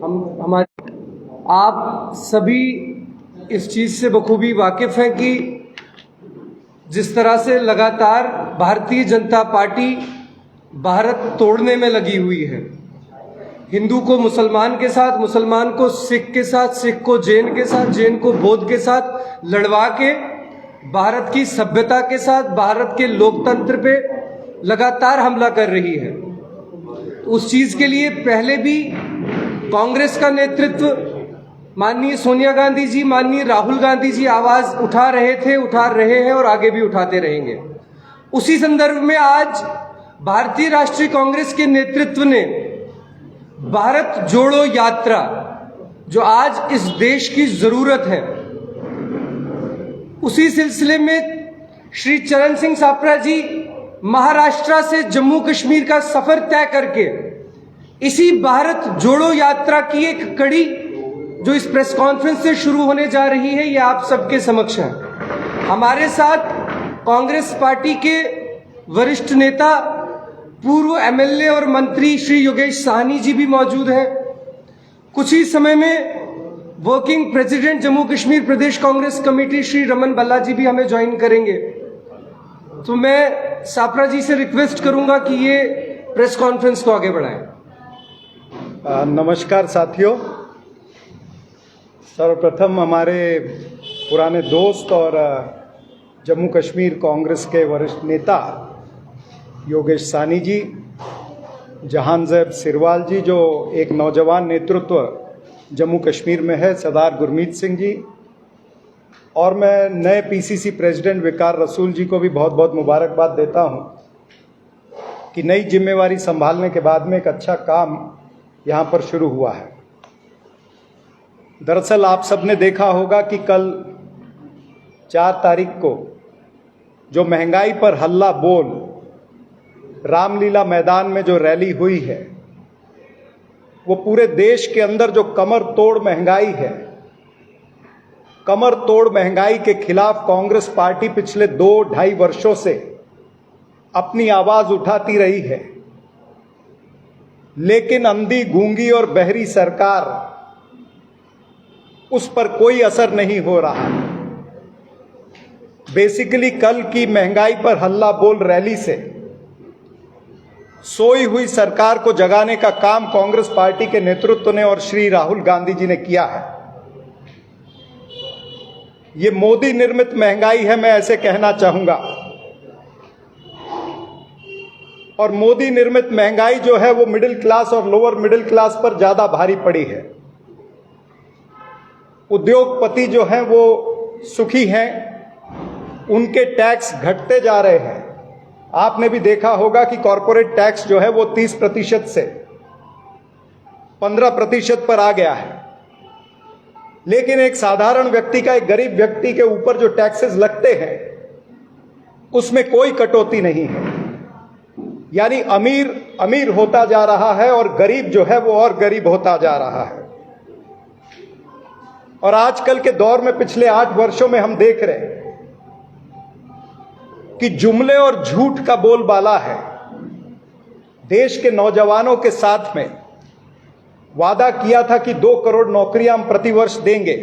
हमारे आप सभी इस चीज़ से बखूबी वाकिफ हैं कि जिस तरह से लगातार भारतीय जनता पार्टी भारत तोड़ने में लगी हुई है, हिंदू को मुसलमान के साथ, मुसलमान को सिख के साथ, सिख को जैन के साथ, जैन को बौद्ध के साथ लड़वा के भारत की सभ्यता के साथ, भारत के लोकतंत्र पे लगातार हमला कर रही है। तो उस चीज़ के लिए पहले भी कांग्रेस का नेतृत्व, माननीय सोनिया गांधी जी, माननीय राहुल गांधी जी आवाज़ उठा रहे थे, उठा रहे हैं और आगे भी उठाते रहेंगे। उसी संदर्भ में आज भारतीय राष्ट्रीय कांग्रेस के नेतृत्व ने भारत जोड़ो यात्रा, जो आज इस देश की जरूरत है, उसी सिलसिले में श्री चरण सिंह सापरा जी महाराष्ट्र से जम्मू कश्मीर का सफर तय करके इसी भारत जोड़ो यात्रा की एक कड़ी जो इस प्रेस कॉन्फ्रेंस से शुरू होने जा रही है, ये आप सबके समक्ष है। हमारे साथ कांग्रेस पार्टी के वरिष्ठ नेता, पूर्व एमएलए और मंत्री श्री योगेश साहनी जी भी मौजूद हैं। कुछ ही समय में वर्किंग प्रेसिडेंट जम्मू कश्मीर प्रदेश कांग्रेस कमेटी श्री रमन भल्ला जी भी हमें ज्वाइन करेंगे। तो मैं सापरा जी से रिक्वेस्ट करूंगा कि ये प्रेस कॉन्फ्रेंस को आगे बढ़ाएं। नमस्कार साथियों, सर्वप्रथम हमारे पुराने दोस्त और जम्मू कश्मीर कांग्रेस के वरिष्ठ नेता योगेश साहनी जी, जहांजैब सिरवाल जी, जो एक नौजवान नेतृत्व जम्मू कश्मीर में है, सरदार गुरमीत सिंह जी, और मैं नए पीसीसी प्रेसिडेंट विकार रसूल जी को भी बहुत बहुत मुबारकबाद देता हूं कि नई जिम्मेवारी संभालने के बाद में एक अच्छा काम यहां पर शुरू हुआ है। दरअसल आप सबने देखा होगा कि कल 4 तारीख को जो महंगाई पर हल्ला बोल रामलीला मैदान में जो रैली हुई है, वो पूरे देश के अंदर जो कमर तोड़ महंगाई है, कमर तोड़ महंगाई के खिलाफ कांग्रेस पार्टी पिछले 2-2.5 वर्षों से अपनी आवाज उठाती रही है, लेकिन अंधी, गूंगी और बहरी सरकार, उस पर कोई असर नहीं हो रहा। बेसिकली कल की महंगाई पर हल्ला बोल रैली से सोई हुई सरकार को जगाने का काम कांग्रेस पार्टी के नेतृत्व ने और श्री राहुल गांधी जी ने किया है। ये मोदी निर्मित महंगाई है, मैं ऐसे कहना चाहूंगा। और मोदी निर्मित महंगाई जो है वो मिडिल क्लास और लोअर मिडिल क्लास पर ज्यादा भारी पड़ी है। उद्योगपति जो हैं वो सुखी हैं, उनके टैक्स घटते जा रहे हैं। आपने भी देखा होगा कि कॉरपोरेट टैक्स जो है वो 30% से 15% पर आ गया है, लेकिन एक साधारण व्यक्ति का, एक गरीब व्यक्ति के ऊपर जो टैक्सेस लगते हैं उसमें कोई कटौती नहीं है। यानी अमीर अमीर होता जा रहा है और गरीब जो है वो और गरीब होता जा रहा है। और आजकल के दौर में पिछले 8 वर्षों में हम देख रहे हैं कि जुमले और झूठ का बोलबाला है। देश के नौजवानों के साथ में वादा किया था कि 2 करोड़ नौकरियां हम प्रतिवर्ष देंगे,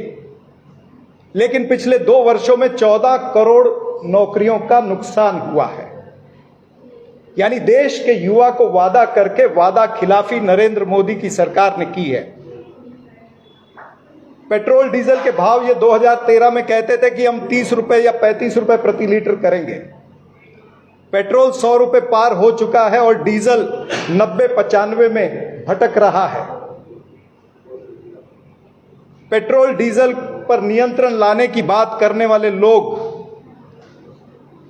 लेकिन पिछले 2 वर्षों में 14 करोड़ नौकरियों का नुकसान हुआ है। यानी देश के युवा को वादा करके वादा खिलाफी नरेंद्र मोदी की सरकार ने की है। पेट्रोल डीजल के भाव ये 2013 में कहते थे कि हम 30 रुपए या 35 रुपए प्रति लीटर करेंगे। पेट्रोल 100 रुपए पार हो चुका है और डीजल 90-95 में भटक रहा है। पेट्रोल डीजल पर नियंत्रण लाने की बात करने वाले लोग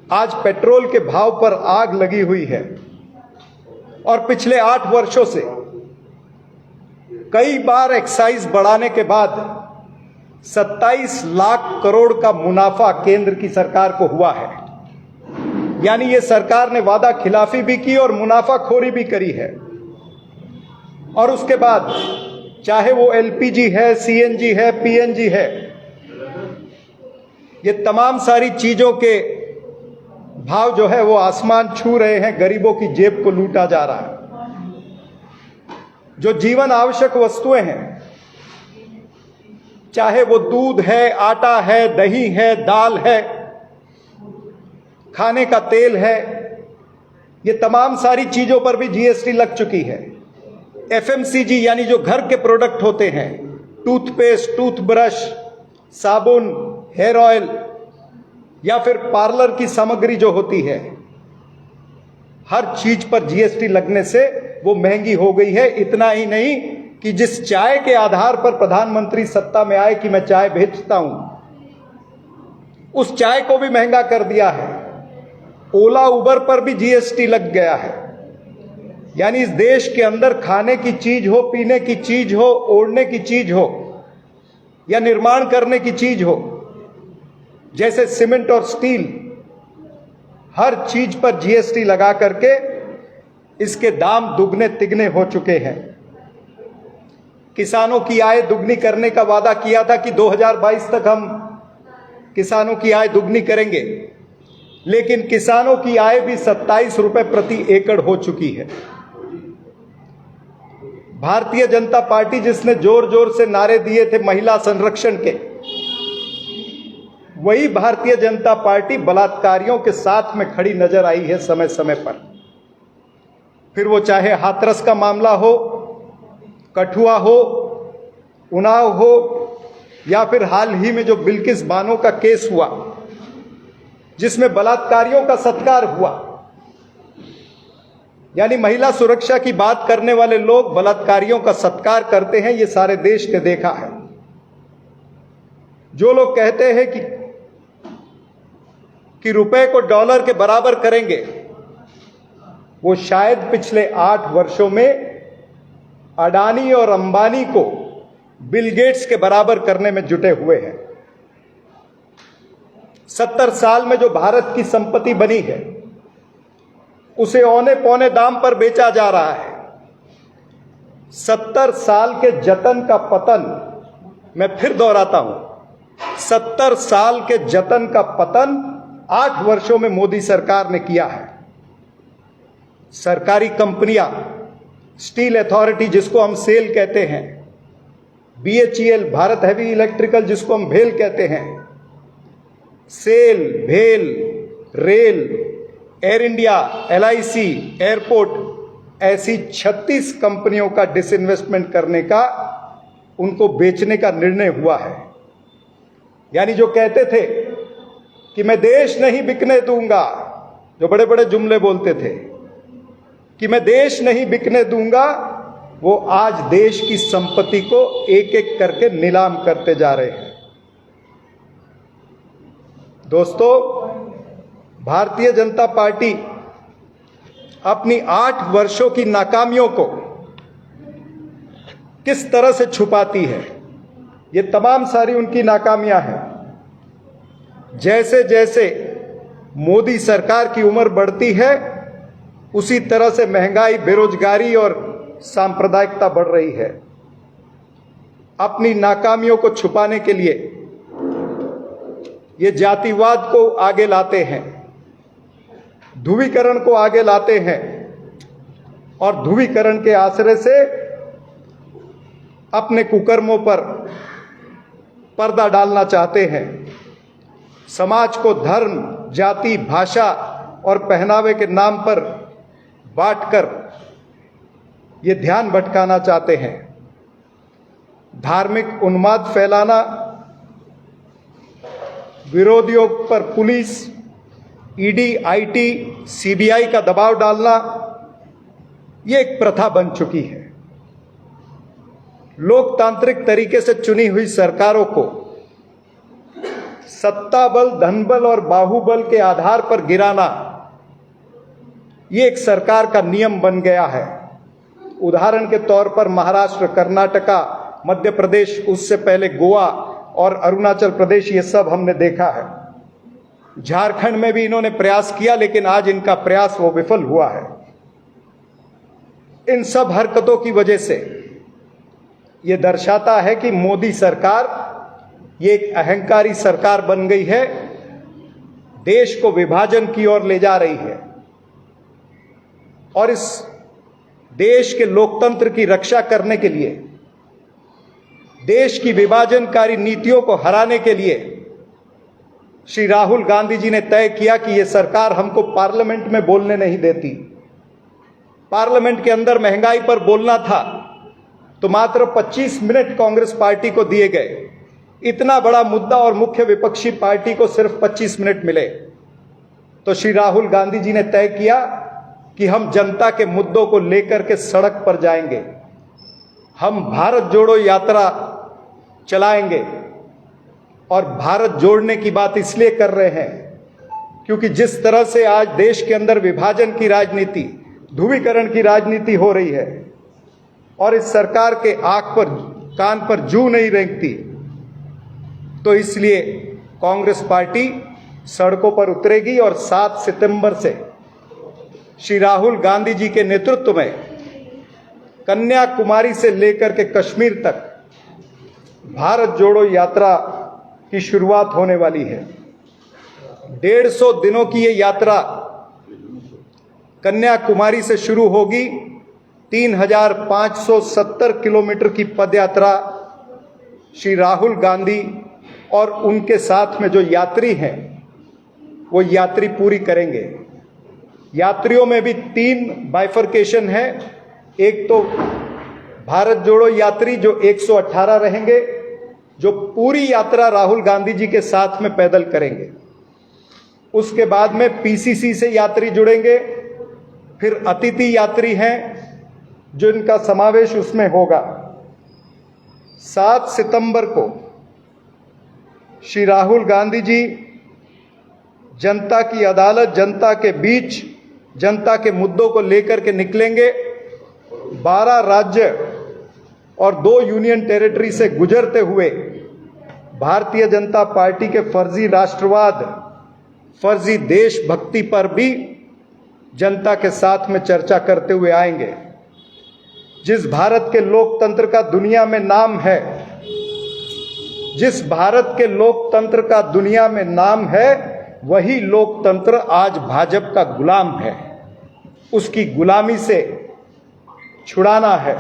आज पेट्रोल के भाव पर आग लगी हुई है। और पिछले 8 वर्षों से कई बार एक्साइज बढ़ाने के बाद 27 लाख करोड़ का मुनाफा केंद्र की सरकार को हुआ है। यानी ये सरकार ने वादा खिलाफी भी की और मुनाफाखोरी भी करी है। और उसके बाद चाहे वो एलपीजी है, सीएनजी है, पीएनजी है, ये तमाम सारी चीजों के भाव जो है वो आसमान छू रहे हैं, गरीबों की जेब को लूटा जा रहा है। जो जीवन आवश्यक वस्तुएं हैं, चाहे वो दूध है, आटा है, दही है, दाल है, खाने का तेल है, ये तमाम सारी चीजों पर भी जीएसटी लग चुकी है। एफएमसीजी यानी जो घर के प्रोडक्ट होते हैं, टूथपेस्ट, टूथब्रश, साबुन, हेयर ऑयल या फिर पार्लर की सामग्री जो होती है, हर चीज पर जीएसटी लगने से वो महंगी हो गई है। इतना ही नहीं कि जिस चाय के आधार पर प्रधानमंत्री सत्ता में आए कि मैं चाय बेचता हूं, उस चाय को भी महंगा कर दिया है। ओला उबर पर भी जीएसटी लग गया है। यानी इस देश के अंदर खाने की चीज हो, पीने की चीज हो, ओढ़ने की चीज हो या निर्माण करने की चीज हो, जैसे सीमेंट और स्टील, हर चीज पर जीएसटी लगा करके इसके दाम दुगने तिगने हो चुके हैं। किसानों की आय दुगनी करने का वादा किया था कि 2022 तक हम किसानों की आय दुगनी करेंगे, लेकिन किसानों की आय भी 27 रुपए प्रति एकड़ हो चुकी है। भारतीय जनता पार्टी जिसने जोर जोर से नारे दिए थे महिला संरक्षण के, वही भारतीय जनता पार्टी बलात्कारियों के साथ में खड़ी नजर आई है समय समय पर। फिर वो चाहे हाथरस का मामला हो, कठुआ हो, उन्नाव हो या फिर हाल ही में जो बिल्किस बानो का केस हुआ जिसमें बलात्कारियों का सत्कार हुआ। यानी महिला सुरक्षा की बात करने वाले लोग बलात्कारियों का सत्कार करते हैं, ये सारे देश ने देखा है। जो लोग कहते हैं कि रुपए को डॉलर के बराबर करेंगे, वो शायद पिछले 8 वर्षों में अडानी और अंबानी को बिल गेट्स के बराबर करने में जुटे हुए हैं। 70 साल में जो भारत की संपत्ति बनी है, उसे औने पौने दाम पर बेचा जा रहा है। 70 साल के जतन का पतन, मैं फिर दोहराता हूं, 70 साल के जतन का पतन 8 वर्षों में मोदी सरकार ने किया है। सरकारी कंपनियां, स्टील अथॉरिटी जिसको हम सेल कहते हैं, बीएचईएल भारत हैवी इलेक्ट्रिकल जिसको हम भेल कहते हैं, सेल, भेल, rail, air India, LIC, airport, ऐसी 36 कंपनियों का डिसइन्वेस्टमेंट करने का, उनको बेचने का निर्णय हुआ है। यानी जो कहते थे कि मैं देश नहीं बिकने दूंगा, जो बड़े बड़े जुमले बोलते थे कि मैं देश नहीं बिकने दूंगा, वो आज देश की संपत्ति को एक एक करके नीलाम करते जा रहे हैं। दोस्तों, भारतीय जनता पार्टी अपनी 8 वर्षों की नाकामियों को किस तरह से छुपाती है, ये तमाम सारी उनकी नाकामियां हैं। जैसे जैसे मोदी सरकार की उम्र बढ़ती है, उसी तरह से महंगाई, बेरोजगारी और सांप्रदायिकता बढ़ रही है। अपनी नाकामियों को छुपाने के लिए ये जातिवाद को आगे लाते हैं, ध्रुवीकरण को आगे लाते हैं और ध्रुवीकरण के आश्रय से अपने कुकर्मों पर पर्दा डालना चाहते हैं। समाज को धर्म, जाति, भाषा और पहनावे के नाम पर बांटकर ये ध्यान भटकाना चाहते हैं। धार्मिक उन्माद फैलाना, विरोधियों पर पुलिस, ईडी, आईटी, सीबीआई का दबाव डालना, ये एक प्रथा बन चुकी है। लोकतांत्रिक तरीके से चुनी हुई सरकारों को सत्ता बल, धनबल और बाहुबल के आधार पर गिराना, ये एक सरकार का नियम बन गया है। उदाहरण के तौर पर महाराष्ट्र, कर्नाटका, मध्य प्रदेश, उससे पहले गोवा और अरुणाचल प्रदेश, ये सब हमने देखा है। झारखंड में भी इन्होंने प्रयास किया, लेकिन आज इनका प्रयास वो विफल हुआ है। इन सब हरकतों की वजह से ये दर्शाता है कि मोदी सरकार ये एक अहंकारी सरकार बन गई है, देश को विभाजन की ओर ले जा रही है। और इस देश के लोकतंत्र की रक्षा करने के लिए, देश की विभाजनकारी नीतियों को हराने के लिए श्री राहुल गांधी जी ने तय किया कि ये सरकार हमको पार्लियामेंट में बोलने नहीं देती। पार्लियामेंट के अंदर महंगाई पर बोलना था तो मात्र 25 मिनट कांग्रेस पार्टी को दिए गए। इतना बड़ा मुद्दा और मुख्य विपक्षी पार्टी को सिर्फ 25 मिनट मिले। तो श्री राहुल गांधी जी ने तय किया कि हम जनता के मुद्दों को लेकर के सड़क पर जाएंगे, हम भारत जोड़ो यात्रा चलाएंगे। और भारत जोड़ने की बात इसलिए कर रहे हैं क्योंकि जिस तरह से आज देश के अंदर विभाजन की राजनीति, ध्रुवीकरण की राजनीति हो रही है और इस सरकार के आंख पर कान पर जू नहीं रेंगती, तो इसलिए कांग्रेस पार्टी सड़कों पर उतरेगी और 7 सितंबर से श्री राहुल गांधी जी के नेतृत्व में कन्याकुमारी से लेकर के कश्मीर तक भारत जोड़ो यात्रा की शुरुआत होने वाली है। 150 दिनों की ये यात्रा कन्याकुमारी से शुरू होगी। 3570 किलोमीटर की पदयात्रा श्री राहुल गांधी और उनके साथ में जो यात्री हैं वो यात्री पूरी करेंगे। यात्रियों में भी 3 बाइफर्केशन है। एक तो भारत जोड़ो यात्री जो 118 रहेंगे, जो पूरी यात्रा राहुल गांधी जी के साथ में पैदल करेंगे। उसके बाद में पीसीसी से यात्री जुड़ेंगे, फिर अतिथि यात्री हैं जिनका समावेश उसमें होगा। 7 सितंबर को श्री राहुल गांधी जी जनता की अदालत, जनता के बीच, जनता के मुद्दों को लेकर के निकलेंगे। 12 राज्य और 2 यूनियन टेरिटरी से गुजरते हुए भारतीय जनता पार्टी के फर्जी राष्ट्रवाद, फर्जी देशभक्ति पर भी जनता के साथ में चर्चा करते हुए आएंगे। जिस भारत के लोकतंत्र का दुनिया में नाम है, जिस भारत के लोकतंत्र का दुनिया में नाम है, वही लोकतंत्र आज भाजपा का गुलाम है। उसकी गुलामी से छुड़ाना है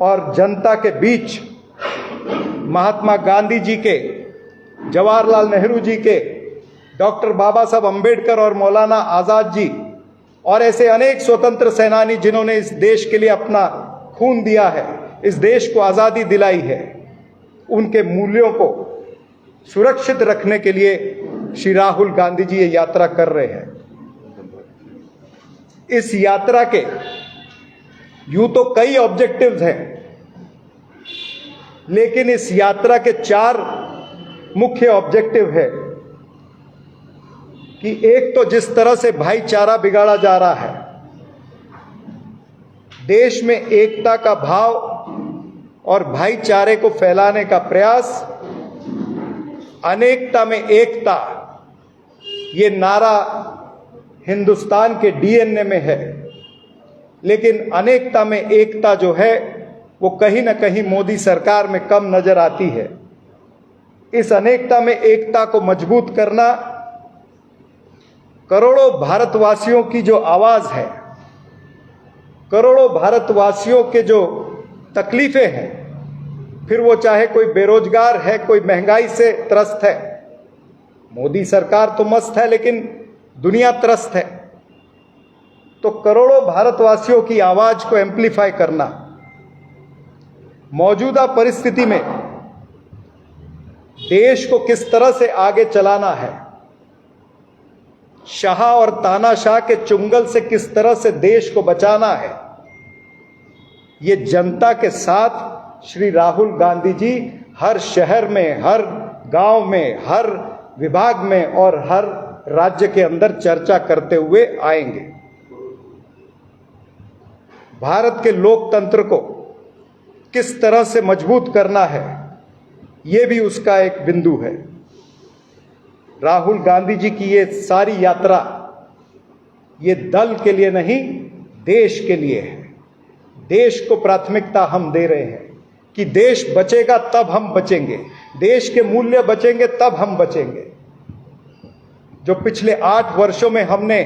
और जनता के बीच महात्मा गांधी जी के, जवाहरलाल नेहरू जी के, डॉक्टर बाबा साहब अंबेडकर और मौलाना आजाद जी और ऐसे अनेक स्वतंत्र सेनानी जिन्होंने इस देश के लिए अपना खून दिया है, इस देश को आज़ादी दिलाई है, उनके मूल्यों को सुरक्षित रखने के लिए श्री राहुल गांधी जी ये यात्रा कर रहे हैं। इस यात्रा के यूं तो कई ऑब्जेक्टिव्स हैं, लेकिन इस यात्रा के 4 मुख्य ऑब्जेक्टिव है कि एक तो जिस तरह से भाईचारा बिगाड़ा जा रहा है, देश में एकता का भाव और भाईचारे को फैलाने का प्रयास, अनेकता में एकता, ये नारा हिंदुस्तान के डीएनए में है, लेकिन अनेकता में एकता जो है वो कहीं ना कहीं मोदी सरकार में कम नजर आती है। इस अनेकता में एकता को मजबूत करना, करोड़ों भारतवासियों की जो आवाज है, करोड़ों भारतवासियों के जो तकलीफें हैं, फिर वो चाहे कोई बेरोजगार है, कोई महंगाई से त्रस्त है, मोदी सरकार तो मस्त है लेकिन दुनिया त्रस्त है, तो करोड़ों भारतवासियों की आवाज को एम्प्लीफाई करना, मौजूदा परिस्थिति में देश को किस तरह से आगे चलाना है, शाह और तानाशाह के चुंगल से किस तरह से देश को बचाना है, ये जनता के साथ श्री राहुल गांधी जी हर शहर में, हर गांव में, हर विभाग में और हर राज्य के अंदर चर्चा करते हुए आएंगे। भारत के लोकतंत्र को किस तरह से मजबूत करना है, ये भी उसका एक बिंदु है। राहुल गांधी जी की ये सारी यात्रा ये दल के लिए नहीं, देश के लिए है। देश को प्राथमिकता हम दे रहे हैं कि देश बचेगा तब हम बचेंगे, देश के मूल्य बचेंगे तब हम बचेंगे। जो पिछले 8 वर्षों में हमने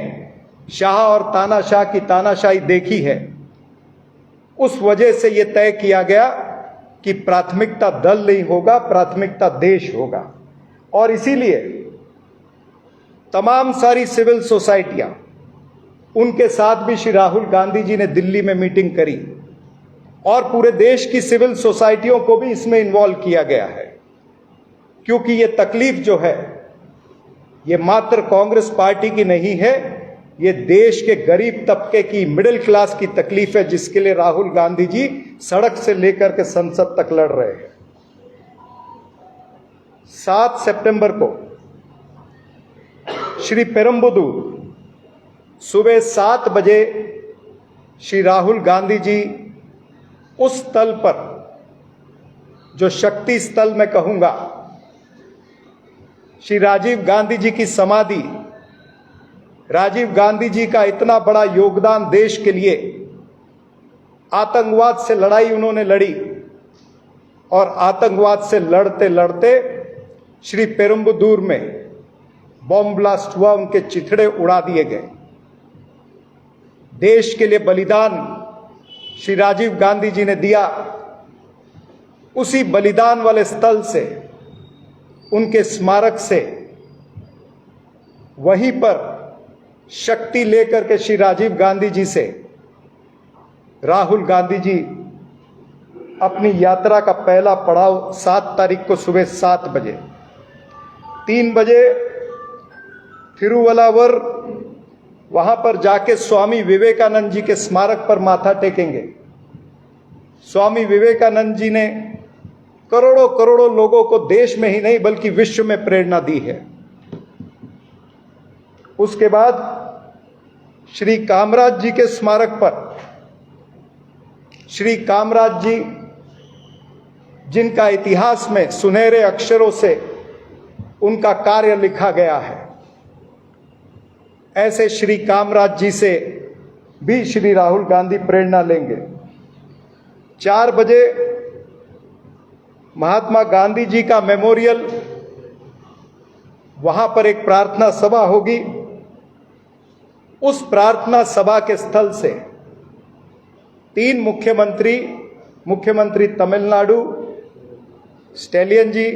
शाह और तानाशाह की तानाशाही देखी है, उस वजह से ये तय किया गया कि प्राथमिकता दल नहीं होगा, प्राथमिकता देश होगा। और इसीलिए तमाम सारी सिविल सोसाइटियां, उनके साथ भी श्री राहुल गांधी जी ने दिल्ली में मीटिंग करी और पूरे देश की सिविल सोसाइटियों को भी इसमें इन्वॉल्व किया गया है, क्योंकि ये तकलीफ जो है ये मात्र कांग्रेस पार्टी की नहीं है, ये देश के गरीब तबके की, मिडिल क्लास की तकलीफ है, जिसके लिए राहुल गांधी जी सड़क से लेकर के संसद तक लड़ रहे हैं। 7 सितंबर को श्री पेरुम्बदूर सुबह 7 बजे श्री राहुल गांधी जी उस स्थल पर, जो शक्ति स्थल मैं कहूंगा, श्री राजीव गांधी जी की समाधि, राजीव गांधी जी का इतना बड़ा योगदान देश के लिए, आतंकवाद से लड़ाई उन्होंने लड़ी और आतंकवाद से लड़ते लड़ते श्री पेरुम्बदूर में बॉम्ब ब्लास्ट हुआ, उनके चिथड़े उड़ा दिए गए। देश के लिए बलिदान श्री राजीव गांधी जी ने दिया। उसी बलिदान वाले स्थल से, उनके स्मारक से, वहीं पर शक्ति लेकर के श्री राजीव गांधी जी से राहुल गांधी जी अपनी यात्रा का पहला पड़ाव 7 तारीख को सुबह 7 बजे, 3 बजे थिरुवल्लावर, वहां पर जाके स्वामी विवेकानंद जी के स्मारक पर माथा टेकेंगे। स्वामी विवेकानंद जी ने करोड़ों करोड़ों लोगों को देश में ही नहीं बल्कि विश्व में प्रेरणा दी है। उसके बाद श्री कामराज जी के स्मारक पर, श्री कामराज जी जिनका इतिहास में सुनहरे अक्षरों से उनका कार्य लिखा गया है, ऐसे श्री कामराज जी से भी श्री राहुल गांधी प्रेरणा लेंगे। 4 बजे महात्मा गांधी जी का मेमोरियल, वहां पर एक प्रार्थना सभा होगी। उस प्रार्थना सभा के स्थल से 3 मुख्यमंत्री तमिलनाडु स्टैलियन जी,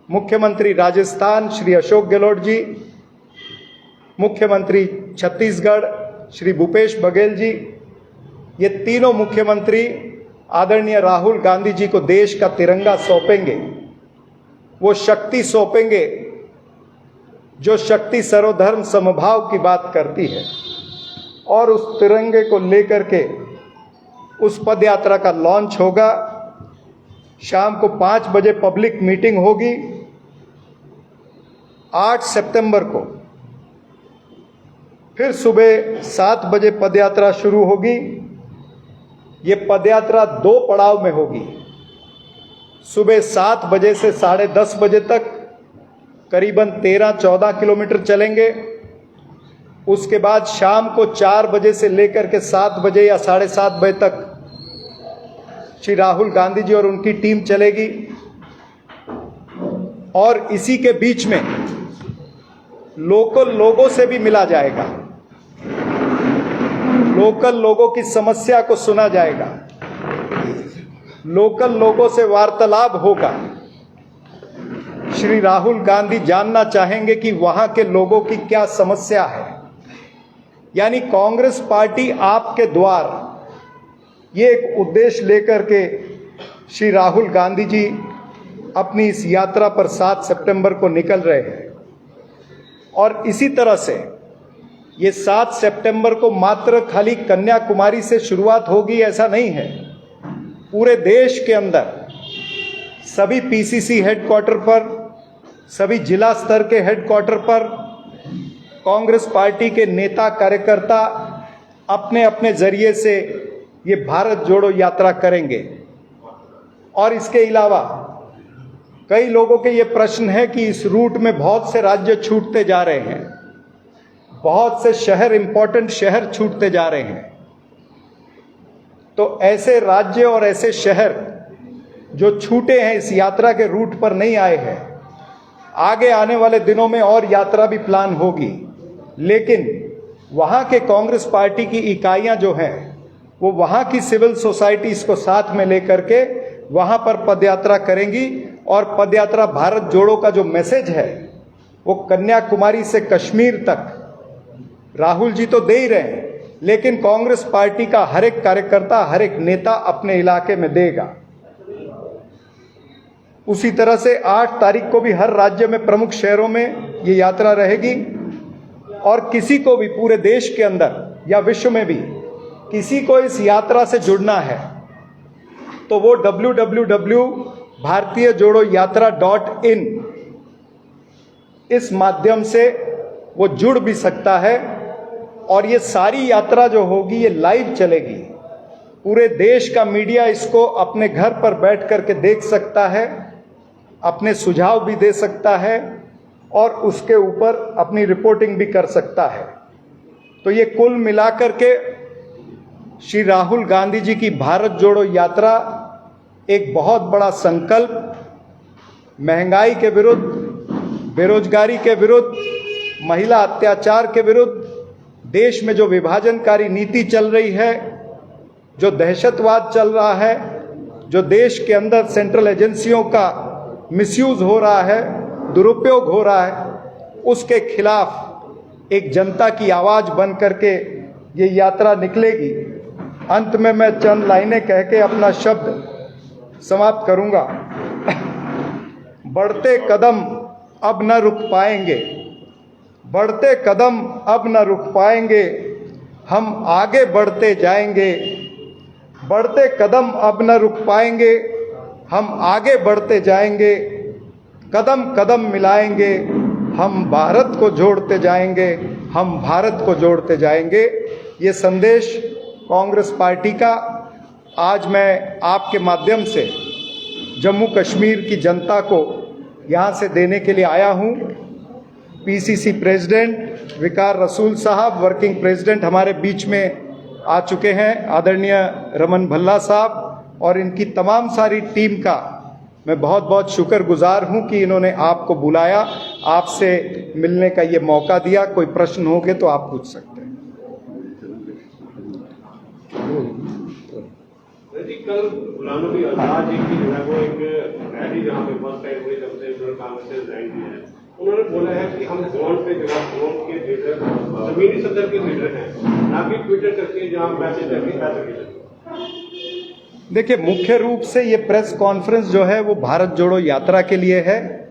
मुख्यमंत्री राजस्थान श्री अशोक गहलोत जी, मुख्यमंत्री छत्तीसगढ़ श्री भूपेश बघेल जी, ये तीनों मुख्यमंत्री आदरणीय राहुल गांधी जी को देश का तिरंगा सौंपेंगे। वो शक्ति सौंपेंगे जो शक्ति सर्वधर्म समभाव की बात करती है, और उस तिरंगे को लेकर के उस पद यात्रा का लॉन्च होगा। शाम को 5 बजे पब्लिक मीटिंग होगी। 8 सितंबर को फिर सुबह 7 बजे पदयात्रा शुरू होगी। ये पदयात्रा 2 पड़ाव में होगी। सुबह 7 बजे से 10:30 बजे तक करीबन 13-14 किलोमीटर चलेंगे। उसके बाद शाम को 4 बजे से लेकर के 7 बजे या 7:30 बजे तक श्री राहुल गांधी जी और उनकी टीम चलेगी। और इसी के बीच में लोकल लोगों से भी मिला जाएगा, लोकल लोगों की समस्या को सुना जाएगा, लोकल लोगों से वार्तालाप होगा। श्री राहुल गांधी जानना चाहेंगे कि वहां के लोगों की क्या समस्या है। यानी कांग्रेस पार्टी आपके द्वार, ये एक उद्देश्य लेकर के श्री राहुल गांधी जी अपनी इस यात्रा पर 7 सितंबर को निकल रहे हैं। और इसी तरह से ये 7 सितंबर को मात्र खाली कन्याकुमारी से शुरुआत होगी ऐसा नहीं है। पूरे देश के अंदर सभी पीसीसी हेडक्वार्टर पर, सभी जिला स्तर के हेडक्वार्टर पर कांग्रेस पार्टी के नेता कार्यकर्ता अपने अपने जरिए से ये भारत जोड़ो यात्रा करेंगे। और इसके अलावा कई लोगों के ये प्रश्न है कि इस रूट में बहुत से राज्य छूटते जा रहे हैं, बहुत से शहर, इंपॉर्टेंट शहर छूटते जा रहे हैं। तो ऐसे राज्य और ऐसे शहर जो छूटे हैं, इस यात्रा के रूट पर नहीं आए हैं, आगे आने वाले दिनों में और यात्रा भी प्लान होगी। लेकिन वहाँ के कांग्रेस पार्टी की इकाइयाँ जो हैं वो वहाँ की सिविल सोसाइटीज़ को साथ में लेकर के वहाँ पर पदयात्रा करेंगी। और पदयात्रा भारत जोड़ो का जो मैसेज है वो कन्याकुमारी से कश्मीर तक राहुल जी तो दे ही रहे हैं, लेकिन कांग्रेस पार्टी का हर एक कार्यकर्ता, हर एक नेता अपने इलाके में देगा। उसी तरह से 8 तारीख को भी हर राज्य में प्रमुख शहरों में ये यात्रा रहेगी। और किसी को भी पूरे देश के अंदर या विश्व में भी किसी को इस यात्रा से जुड़ना है तो वो www.bharatiyajodoyatra.in इस माध्यम से वो जुड़ भी सकता है। और ये सारी यात्रा जो होगी ये लाइव चलेगी, पूरे देश का मीडिया इसको अपने घर पर बैठ करके देख सकता है, अपने सुझाव भी दे सकता है और उसके ऊपर अपनी रिपोर्टिंग भी कर सकता है। तो ये कुल मिलाकर के श्री राहुल गांधी जी की भारत जोड़ो यात्रा एक बहुत बड़ा संकल्प, महंगाई के विरुद्ध, बेरोजगारी के विरुद्ध, महिला अत्याचार के विरुद्ध, देश में जो विभाजनकारी नीति चल रही है, जो दहशतवाद चल रहा है, जो देश के अंदर सेंट्रल एजेंसियों का मिसयूज हो रहा है, दुरुपयोग हो रहा है, उसके खिलाफ एक जनता की आवाज बन करके ये यात्रा निकलेगी। अंत में मैं चंद लाइनें कह के अपना शब्द समाप्त करूंगा। बढ़ते कदम अब न रुक पाएंगे, बढ़ते कदम अब न रुक पाएंगे, हम आगे बढ़ते जाएंगे। बढ़ते कदम अब न रुक पाएंगे, हम आगे बढ़ते जाएंगे। कदम कदम मिलाएंगे, हम भारत को जोड़ते जाएंगे, हम भारत को जोड़ते जाएंगे। ये संदेश कांग्रेस पार्टी का आज मैं आपके माध्यम से जम्मू कश्मीर की जनता को यहाँ से देने के लिए आया हूँ। पीसीसी प्रेसिडेंट विकार रसूल साहब, वर्किंग प्रेसिडेंट हमारे बीच में आ चुके हैं, आदरणीय रमन भल्ला साहब, और इनकी तमाम सारी टीम का मैं बहुत बहुत शुक्रगुजार हूं कि इन्होंने आपको बुलाया, आपसे मिलने का ये मौका दिया। कोई प्रश्न होंगे तो आप पूछ सकते हैं। कल गुलाम नबी आजाद जी की जो है वो एक रैली जहाँ पे फर्स्ट टाइम हुई तब से उन्होंने कांग्रेस से रिजाइन किया है। उन्होंने बोला है कि हम ग्राउंड पे जगह ग्राउंड के लीडर, जमीनी सतह के लीडर हैं, ना कि ट्विटर करके जहाँ मैसेज करके पैसे। देखिए, मुख्य रूप से ये प्रेस कॉन्फ्रेंस जो है वो भारत जोड़ो यात्रा के लिए है,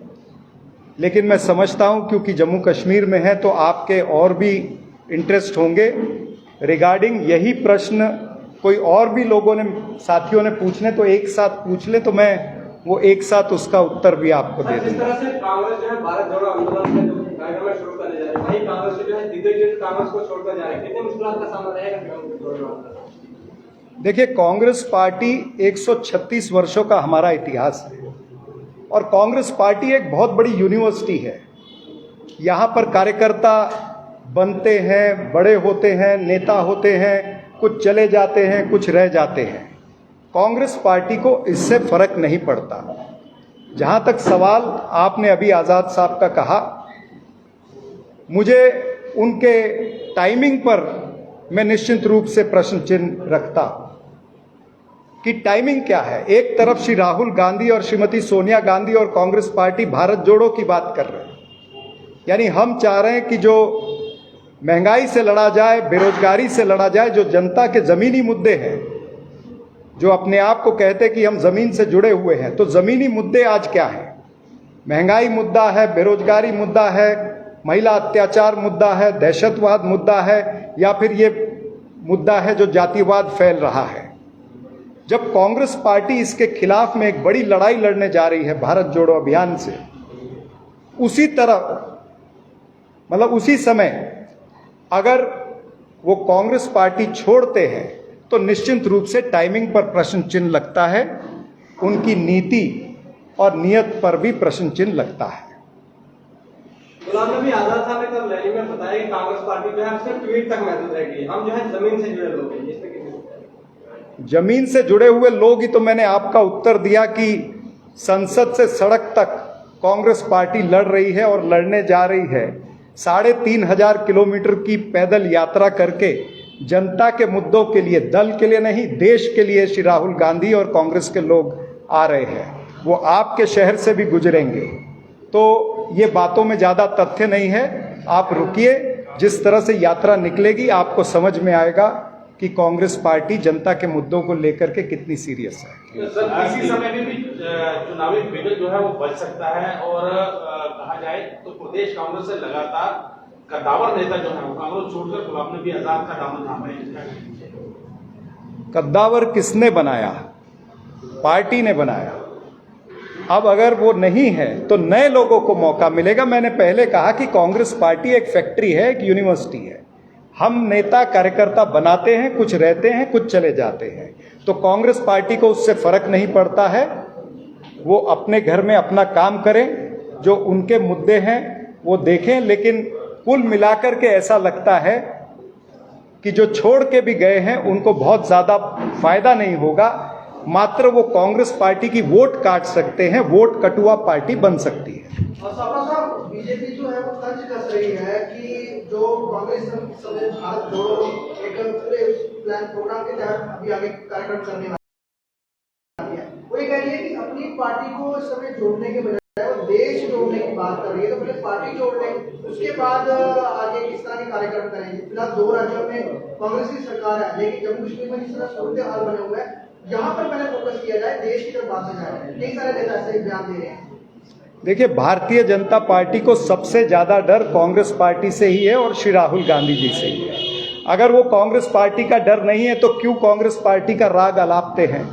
लेकिन मैं समझता हूँ क्योंकि जम्मू कश्मीर में है तो आपके और भी इंटरेस्ट होंगे रिगार्डिंग यही प्रश्न। कोई और भी लोगों ने, साथियों ने पूछने तो एक साथ पूछ ले तो मैं वो एक साथ उसका उत्तर भी आपको दे दूंगा। जिस तरह से कांग्रेस जो है भारत जोड़ो आंदोलन में जो कार्यक्रम शुरू करने जा रही है, वही कांग्रेस जो है दिग्गज कांग्रेस को छोड़कर जा रहे हैं, कितने मुश्किल का सामना रहेगा? देखिए, कांग्रेस पार्टी 136 वर्षों का हमारा इतिहास है और कांग्रेस पार्टी एक बहुत बड़ी यूनिवर्सिटी है। यहाँ पर कार्यकर्ता बनते हैं, बड़े होते हैं, नेता होते हैं, कुछ चले जाते हैं, कुछ रह जाते हैं। कांग्रेस पार्टी को इससे फर्क नहीं पड़ता। जहाँ तक सवाल आपने अभी आज़ाद साहब का कहा, मुझे उनके टाइमिंग पर मैं निश्चित रूप से प्रश्न चिन्ह रखता कि टाइमिंग क्या है। एक तरफ श्री राहुल गांधी और श्रीमती सोनिया गांधी और कांग्रेस पार्टी भारत जोड़ो की बात कर रहे हैं, यानी हम चाह रहे हैं कि जो महंगाई से लड़ा जाए, बेरोजगारी से लड़ा जाए, जो जनता के ज़मीनी मुद्दे हैं, जो अपने आप को कहते हैं कि हम ज़मीन से जुड़े हुए हैं, तो ज़मीनी मुद्दे आज क्या है? महंगाई मुद्दा है, बेरोजगारी मुद्दा है, महिला अत्याचार मुद्दा है, दहशतवाद मुद्दा है, या फिर ये मुद्दा है जो जातिवाद फैल रहा है। जब कांग्रेस पार्टी इसके खिलाफ में एक बड़ी लड़ाई लड़ने जा रही है भारत जोड़ो अभियान से, उसी तरह मतलब उसी समय अगर वो कांग्रेस पार्टी छोड़ते हैं तो निश्चित रूप से टाइमिंग पर प्रश्न चिन्ह लगता है, उनकी नीति और नियत पर भी प्रश्न चिन्ह लगता है। गुलाम नबी आजाद साहब ने कल रैली में बताया कि कांग्रेस पार्टी जो है सिर्फ ट्वीट तक महदूद रहेगी, हम जो है जमीन से जुड़े लोग हैं। इसमें कितने जमीन से जुड़े हुए लोग ही तो मैंने आपका उत्तर दिया कि संसद से सड़क तक कांग्रेस पार्टी लड़ रही है और लड़ने जा रही है। 3500 किलोमीटर की पैदल यात्रा करके जनता के मुद्दों के लिए, दल के लिए नहीं, देश के लिए श्री राहुल गांधी और कांग्रेस के लोग आ रहे हैं। वो आपके शहर से भी गुजरेंगे, तो ये बातों में ज़्यादा तथ्य नहीं है। आप रुकिए, जिस तरह से यात्रा निकलेगी आपको समझ में आएगा कि कांग्रेस पार्टी जनता के मुद्दों को लेकर के कितनी सीरियस है। सर, किसी समय में भी चुनावी विघटन जो है वो बच सकता है और कहा जाए तो प्रदेश कांग्रेस से लगातार कद्दावर नेता जो है वो कांग्रेस छोड़कर गुलाम नबी आजाद का दामन थाम रहे हैं। कद्दावर किसने बनाया? पार्टी ने बनाया। अब अगर वो नहीं है तो नए लोगों को मौका मिलेगा। मैंने पहले कहा कि कांग्रेस पार्टी एक फैक्ट्री है, एक यूनिवर्सिटी है। हम नेता कार्यकर्ता बनाते हैं, कुछ रहते हैं, कुछ चले जाते हैं। तो कांग्रेस पार्टी को उससे फर्क नहीं पड़ता है। वो अपने घर में अपना काम करें, जो उनके मुद्दे हैं वो देखें। लेकिन कुल मिलाकर के ऐसा लगता है कि जो छोड़ के भी गए हैं उनको बहुत ज्यादा फायदा नहीं होगा। मात्र वो कांग्रेस पार्टी की वोट काट सकते हैं, वोट कटुआ पार्टी बन सकती है। और साहब, बीजेपी जो है वो तर्ज कस रही है कि जो कांग्रेस समय भारत जोड़ो एक पूरे प्लान प्रोग्राम के तहत अभी आगे कार्यक्रम चलने वाला है, वो ये कह रही है कि अपनी पार्टी को इस समय जोड़ने के बजाय वो देश जोड़ने की बात कर रही है। तो पहले पार्टी जोड़ लें, उसके बाद आगे किस तरह के कार्यक्रम करेंगे। फिलहाल 2 राज्यों में कांग्रेस की सरकार है, लेकिन जम्मू कश्मीर में जिस तरह सूरत हाल बने हुए हैं, यहाँ पर पहले फोकस किया जाए, देश की तरफ बात जाए। कई सारे नेता ऐसे बयान दे रहे हैं। देखिए, भारतीय जनता पार्टी को सबसे ज्यादा डर कांग्रेस पार्टी से ही है और श्री राहुल गांधी जी से ही है। अगर वो कांग्रेस पार्टी का डर नहीं है तो क्यों कांग्रेस पार्टी का राग अलापते हैं?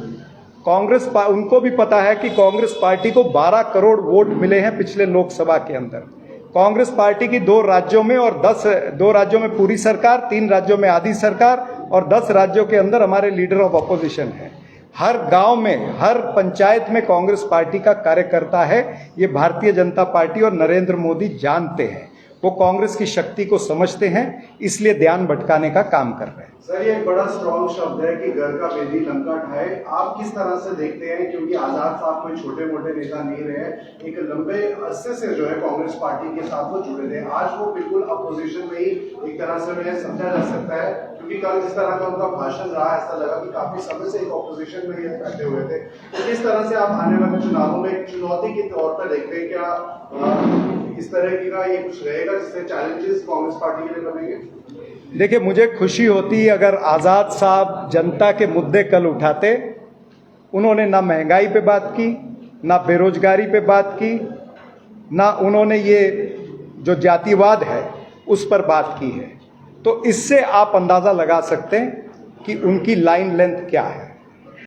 उनको भी पता है कि कांग्रेस पार्टी को 12 करोड़ वोट मिले हैं पिछले लोकसभा के अंदर। कांग्रेस पार्टी की 2 राज्यों में और 2 राज्यों में पूरी सरकार, 3 राज्यों में आधी सरकार और 10 राज्यों के अंदर हमारे लीडर ऑफ अपोजिशन है। हर गांव में, हर पंचायत में कांग्रेस पार्टी का कार्यकर्ता है। ये भारतीय जनता पार्टी और नरेंद्र मोदी जानते हैं, वो कांग्रेस की शक्ति को समझते हैं, इसलिए ध्यान भटकाने का काम कर रहे हैं। सर, ये एक बड़ा स्ट्रॉन्ग शब्द है कि घर का बेदी लंका ढाए। आप किस तरह से देखते हैं, क्योंकि आजाद साहब कोई छोटे मोटे नेता नहीं रहे, एक लंबे अरसे से जो है कांग्रेस पार्टी के साथ वो जुड़े थे। आज वो बिल्कुल अपोजिशन में ही एक तरह से उन्हें समझा जा सकता है, क्योंकि कल जिस तरह का उनका भाषण रहा, ऐसा लगा कि काफी समय से एक अपोजिशन में ये बैठे हुए थे। तो किस तरह से आप आने वाले चुनावों में एक चुनौती के तौर पर देखते हैं? क्या इस तरह की का ये कुछ रहेगा जिससे चैलेंजेस कांग्रेस पार्टी के लिए बनेंगे? देखिए, मुझे खुशी होती अगर आज़ाद साहब जनता के मुद्दे कल उठाते। उन्होंने ना महंगाई पे बात की, ना बेरोजगारी पे बात की, ना उन्होंने ये जो जातिवाद है उस पर बात की है। तो इससे आप अंदाज़ा लगा सकते हैं कि उनकी लाइन लेंथ क्या है।